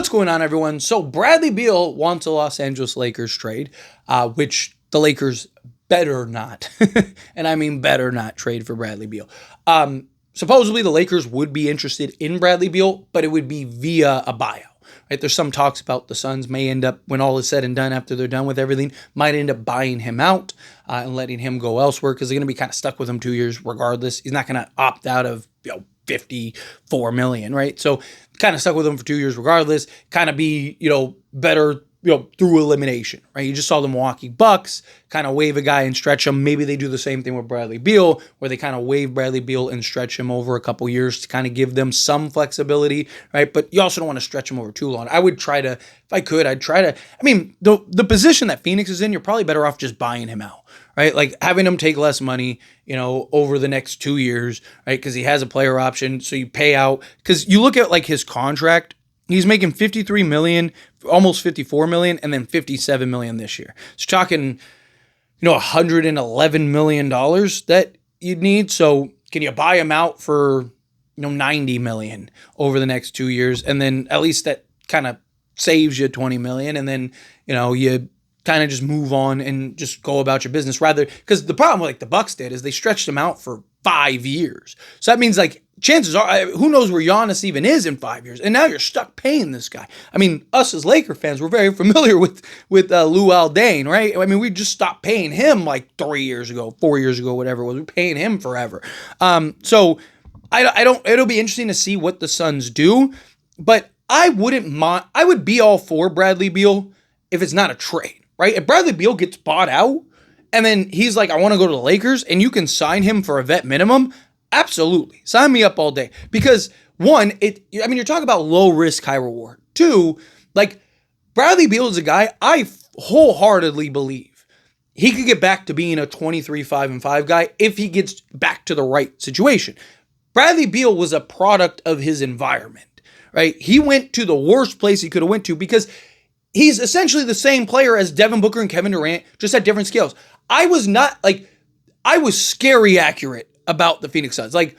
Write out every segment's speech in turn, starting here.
What's going on, everyone? So Bradley Beal wants a Los Angeles Lakers trade, which the Lakers better not, and I mean better not, trade for Bradley Beal. Supposedly the Lakers would be interested in Bradley Beal, but it would be via a buyout. Right? There's some talks about the Suns may end up, when all is said and done, after they're done with everything, might end up buying him out and letting him go elsewhere because they're going to be kind of stuck with him 2 years regardless. He's not going to opt out of, $54 million, right? So kind of stuck with him for 2 years regardless, kind of be, better, through elimination, right? You just saw the Milwaukee Bucks kind of waive a guy and stretch him. Maybe they do the same thing with Bradley Beal, where they kind of waive Bradley Beal and stretch him over a couple years to kind of give them some flexibility, right? But you also don't want to stretch him over too long. I would try to, if I could, the position that Phoenix is in, you're probably better off just buying him out, right? Like having him take less money, over the next 2 years, right? Because he has a player option. So you pay out, because you look at like his contract, he's making $53 million, almost $54 million, and then $57 million this year. So talking, $111 million that you'd need. So can you buy him out for, $90 million over the next 2 years? And then at least that kind of saves you $20 million. And then, you kind of just move on and just go about your business rather, because the problem like the Bucks did is they stretched him out for 5 years. So that means like chances are, who knows where Giannis even is in 5 years, and now you're stuck paying this guy. I mean, us as Laker fans, we're very familiar with Luol Deng, right? I mean, we just stopped paying him like 3 years ago, 4 years ago, whatever it was. We're paying him forever. So I don't. It'll be interesting to see what the Suns do, but I wouldn't mind. I would be all for Bradley Beal if it's not a trade. Right? If Bradley Beal gets bought out and then he's like, I want to go to the Lakers and you can sign him for a vet minimum, absolutely. Sign me up all day. Because one, you're talking about low risk, high reward. Two, like Bradley Beal is a guy I wholeheartedly believe he could get back to being a 23-5-5 guy if he gets back to the right situation. Bradley Beal was a product of his environment, right? He went to the worst place he could have went to because he's essentially the same player as Devin Booker and Kevin Durant, just at different scales. I was scary accurate about the Phoenix Suns. Like,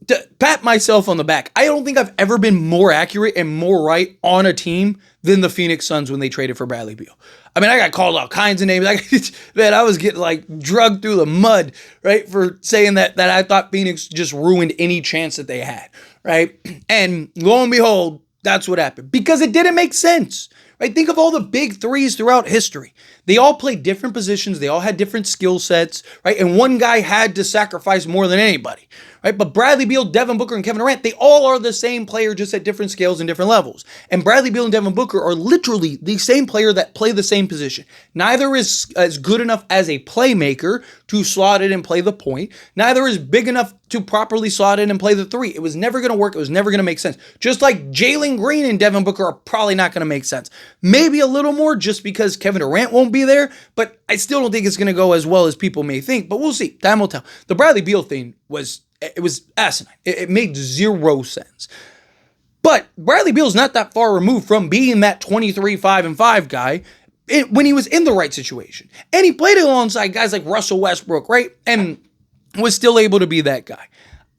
to pat myself on the back, I don't think I've ever been more accurate and more right on a team than the Phoenix Suns when they traded for Bradley Beal. I mean, I got called all kinds of names. I was getting like drugged through the mud, right, for saying that I thought Phoenix just ruined any chance that they had, right? And lo and behold, that's what happened because it didn't make sense. Right? Think of all the big threes throughout history. They all played different positions. They all had different skill sets, right? And one guy had to sacrifice more than anybody, right? But Bradley Beal, Devin Booker, and Kevin Durant, they all are the same player, just at different scales and different levels. And Bradley Beal and Devin Booker are literally the same player that play the same position. Neither is as good enough as a playmaker to slot in and play the point. Neither is big enough to properly slot in and play the three. It was never going to work. It was never going to make sense. Just like Jalen Green and Devin Booker are probably not going to make sense. Maybe a little more just because Kevin Durant won't be there, but I still don't think it's going to go as well as people may think, but we'll see. Time will tell. The Bradley Beal thing was asinine. It made zero sense. But Bradley Beal's not that far removed from being that 23-5-5 guy when he was in the right situation. And he played alongside guys like Russell Westbrook, right? And was still able to be that guy.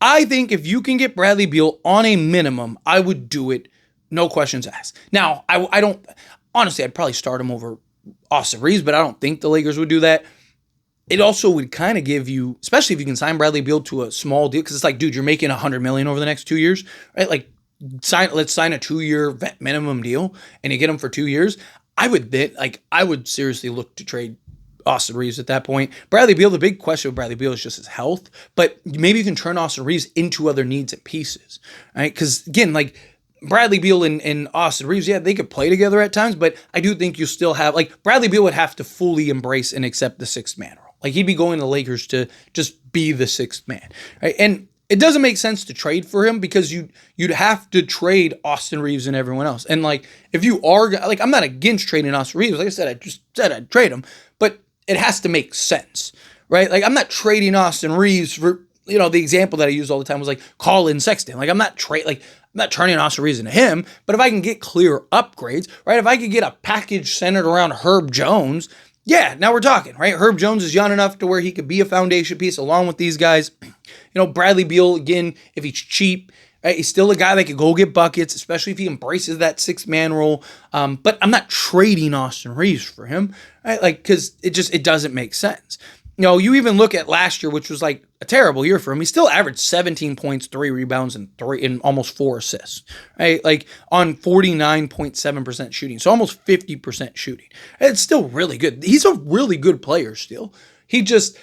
I think if you can get Bradley Beal on a minimum, I would do it. No questions asked. Now, I don't, honestly, I'd probably start him over Austin Reeves, but I don't think the Lakers would do that. It also would kind of give you, especially if you can sign Bradley Beal to a small deal, because it's like, dude, you're making $100 million over the next 2 years, right? Like, let's sign a 2-year vet minimum deal, and you get him for 2 years. I would seriously look to trade Austin Reeves at that point. Bradley Beal, the big question with Bradley Beal is just his health, but maybe you can turn Austin Reeves into other needs and pieces, right? Because again, like Bradley Beal and Austin Reeves, yeah, they could play together at times, but I do think you still have, like, Bradley Beal would have to fully embrace and accept the sixth man role. Like, he'd be going to the Lakers to just be the sixth man, right? And it doesn't make sense to trade for him because you'd have to trade Austin Reeves and everyone else. And like, if you are, like, I'm not against trading Austin Reeves. Like I said, I just said I'd trade him, but it has to make sense, right? Like, I'm not trading Austin Reeves for, the example that I use all the time was like Colin Sexton. Like, I'm not turning Austin Reeves into him, but if I can get clear upgrades, right? If I could get a package centered around Herb Jones, yeah, now we're talking, right? Herb Jones is young enough to where he could be a foundation piece along with these guys. Bradley Beal, again, if he's cheap, Right? He's still a guy that could go get buckets, especially if he embraces that six-man role. But I'm not trading Austin Reeves for him, right? Like, because it doesn't make sense. You even look at last year, which was like a terrible year for him. He still averaged 17 points, 3 rebounds, and almost 4 assists, right? Like on 49.7% shooting, so almost 50% shooting. It's still really good. He's a really good player still. He just,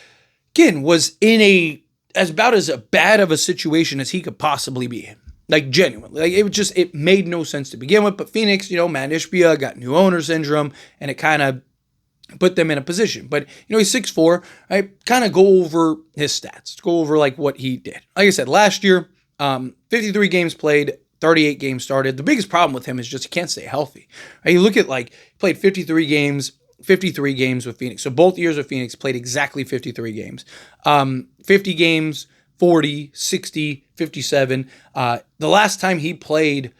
again, was in about as bad of a situation as he could possibly be in. Like, genuinely. Like, it made no sense to begin with. But Phoenix, Matt Ishbia got new owner syndrome, and it kind of put them in a position. But, he's 6'4". I kind of go over his stats. Go over, like, what he did. Like I said, last year, 53 games played, 38 games started. The biggest problem with him is just he can't stay healthy. Right? You look at, like, he played 53 games with Phoenix. So both years with Phoenix played exactly 53 games. 50 games, 40, 60, 57. The last time he played,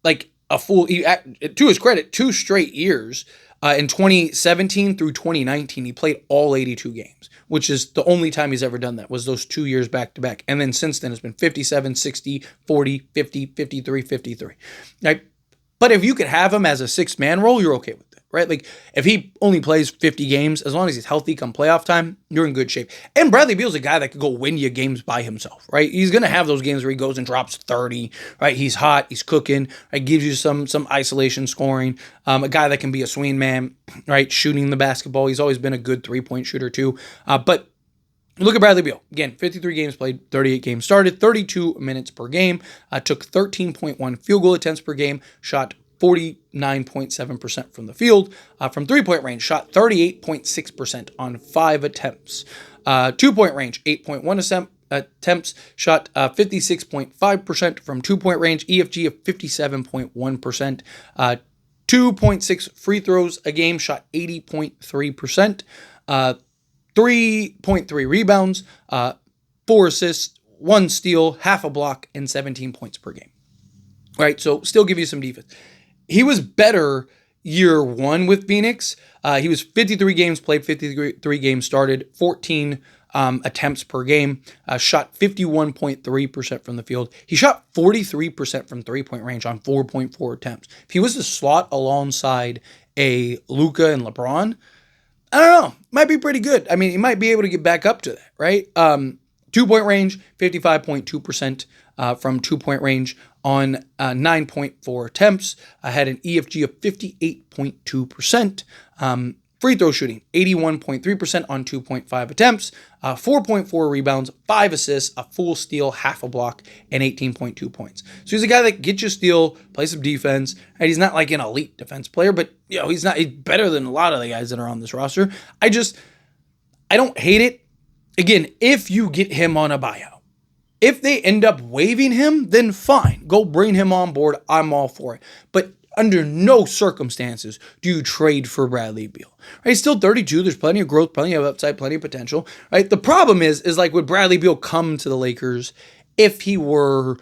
like, a full, to his credit, 2 straight years, in 2017 through 2019, he played all 82 games, which is the only time he's ever done that, was those 2 years back to back. And then since then, it's been 57, 60, 40, 50, 53, 53. Right? But if you could have him as a 6-man role, you're okay with it, right? Like, if he only plays 50 games, as long as he's healthy come playoff time, you're in good shape. And Bradley Beal's a guy that could go win you games by himself, right? He's going to have those games where he goes and drops 30, right? He's hot, he's cooking, right? Gives you some isolation scoring. A guy that can be a swing man, right? Shooting the basketball. He's always been a good 3-point shooter too. But look at Bradley Beal. Again, 53 games played, 38 games started, 32 minutes per game, took 13.1 field goal attempts per game, shot 49.7% from the field. From 3-point range, shot 38.6% on 5 attempts. 2-point range, 8.1 attempts, shot 56.5% from 2-point range, EFG of 57.1%. 2.6 free throws a game, shot 80.3%. 3.3 rebounds, 4 assists, 1 steal, half a block, and 17 points per game. Right, so still give you some defense. He was better year 1 with Phoenix. He was 53 games played, 53 games started, 14 attempts per game, shot 51.3% from the field. He shot 43% from 3-point range on 4.4 attempts. If he was to slot alongside a Luka and LeBron, I don't know, might be pretty good. I mean, he might be able to get back up to that, right? 2-point range, 55.2% from 2-point range on 9.4 attempts. I had an EFG of 58.2%. Free throw shooting, 81.3% on 2.5 attempts, 4.4 rebounds, 5 assists, a full steal, half a block, and 18.2 points. So he's a guy that gets you steal, plays some defense. And he's not like an elite defense player, but he's better than a lot of the guys that are on this roster. I don't hate it. Again, if you get him on a buyout. If they end up waiving him, then fine. Go bring him on board. I'm all for it. But under no circumstances do you trade for Bradley Beal. Right? He's still 32. There's plenty of growth, plenty of upside, plenty of potential. Right? The problem is like, would Bradley Beal come to the Lakers if he was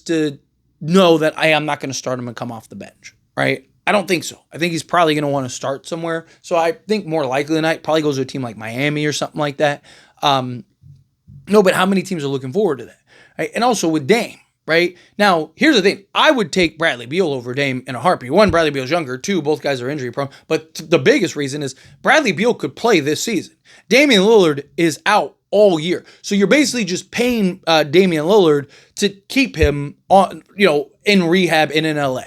to know that I am not going to start him and come off the bench? Right? I don't think so. I think he's probably going to want to start somewhere. So I think more likely than not, probably goes to a team like Miami or something like that. No, but how many teams are looking forward to that? Right? And also with Dame, right? Now, here's the thing. I would take Bradley Beal over Dame in a heartbeat. 1, Bradley Beal's younger. 2, both guys are injury prone. But the biggest reason is Bradley Beal could play this season. Damian Lillard is out all year. So you're basically just paying Damian Lillard to keep him on, in rehab and in LA.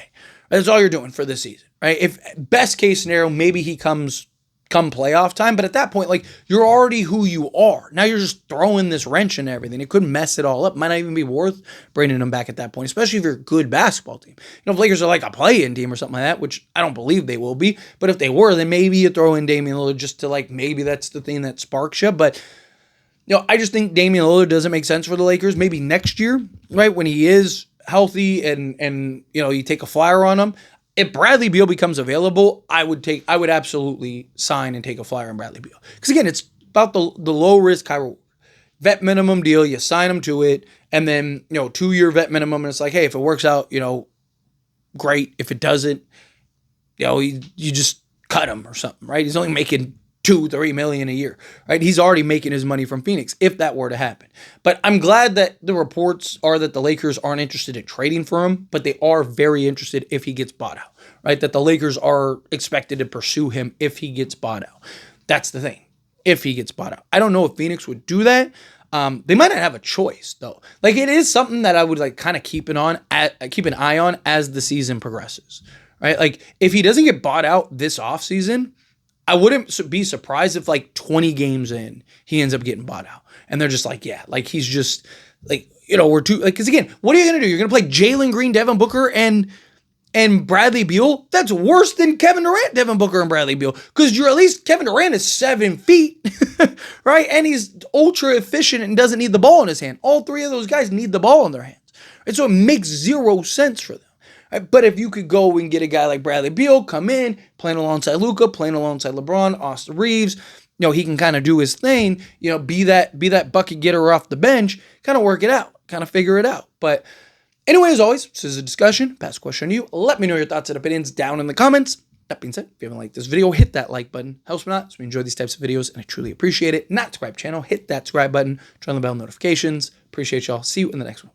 That's all you're doing for this season, right? If best case scenario, maybe he comes come playoff time, but at that point, like, you're already who you are. Now you're just throwing this wrench in everything. It could mess it all up. Might not even be worth bringing them back at that point, especially if you're a good basketball team. If Lakers are like a play-in team or something like that, which I don't believe they will be, but if they were, then maybe you throw in Damian Lillard just to, like, maybe that's the thing that sparks you. But I just think Damian Lillard doesn't make sense for the Lakers. Maybe next year, right, when he is healthy and you take a flyer on him. If Bradley Beal becomes available, I would absolutely sign and take a flyer on Bradley Beal. Because again, it's about the low risk, high reward. Vet minimum deal, you sign him to it, and then 2-year vet minimum, and it's like, hey, if it works out, great. If it doesn't, you just cut him or something, right? He's only making 2-3 million a year, right? He's already making his money from Phoenix if that were to happen. But I'm glad that the reports are that the Lakers aren't interested in trading for him, but they are very interested if he gets bought out, right? That the Lakers are expected to pursue him if he gets bought out. That's the thing. If he gets bought out. I don't know if Phoenix would do that. They might not have a choice though. Like it is something that I would like kind of keep an eye on as the season progresses, right? Like if he doesn't get bought out this offseason, I wouldn't be surprised if like 20 games in, he ends up getting bought out. And they're just like, yeah, like he's just like, we're too, like, because again, what are you going to do? You're going to play Jalen Green, Devin Booker, and Bradley Beal? That's worse than Kevin Durant, Devin Booker, and Bradley Beal. Because you're at least, Kevin Durant is 7 feet, right? And he's ultra efficient and doesn't need the ball in his hand. All three of those guys need the ball in their hands. Right? So it makes zero sense for them. Right? But if you could go and get a guy like Bradley Beal, come in, playing alongside Luka, playing alongside LeBron, Austin Reeves, he can kind of do his thing, be that bucket getter off the bench, kind of work it out, kind of figure it out. But anyway, as always, this is a discussion, pass a question to you. Let me know your thoughts and opinions down in the comments. That being said, if you haven't liked this video, hit that like button. Helps me out, so we enjoy these types of videos, and I truly appreciate it. Not subscribe channel, hit that subscribe button, turn on the bell notifications. Appreciate y'all. See you in the next one.